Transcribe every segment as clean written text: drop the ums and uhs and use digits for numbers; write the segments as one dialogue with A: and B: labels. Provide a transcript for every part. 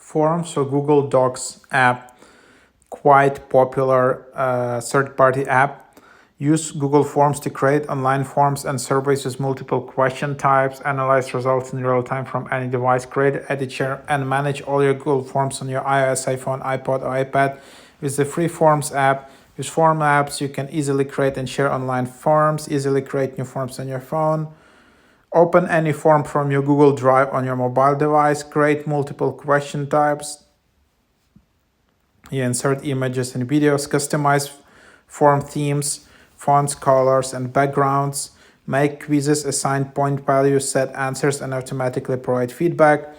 A: Forms, so Google Docs app, quite popular third-party app. Use Google Forms to create online forms and surveys with multiple question types, analyze results in real time from any device, create, edit, share, and manage all your Google Forms on your iOS, iPhone, iPod, or iPad with the free Forms app. With Form apps, you can easily create and share online forms, easily create new forms on your phone, open any form from your Google Drive on your mobile device, create multiple question types, you insert images and videos, customize form themes, fonts, colors, and backgrounds, make quizzes, assign point values, set answers, and automatically provide feedback,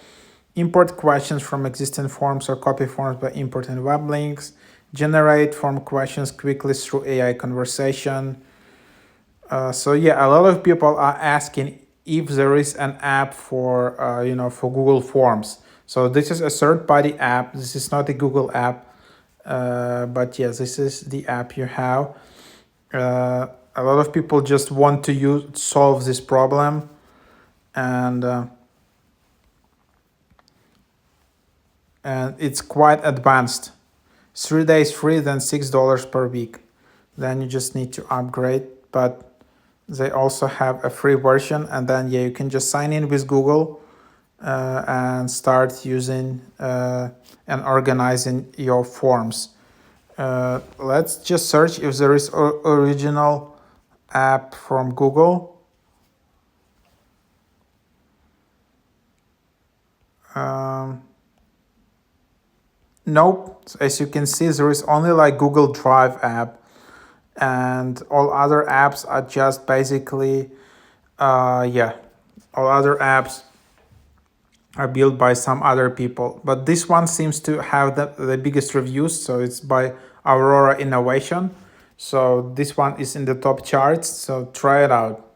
A: import questions from existing forms or copy forms by importing web links, generate form questions quickly through AI conversation. So yeah, a lot of people are asking if there is an app for for Google Forms. So this is a third-party app. This is not a Google app, but yeah, this is the app you have. A lot of people just want to solve this problem, and it's quite advanced. 3 days free, then $6 per week. Then you just need to upgrade, but they also have a free version, and then yeah, you can just sign in with Google and start using and organizing your forms. Let's just search if there is original app from Google. Nope. As you can see, there is only like Google Drive app, and all other apps are just basically all other apps are built by some other people, but this one seems to have the biggest reviews, so it's by Aurora Innovation. So this one is in the top charts, so try it out.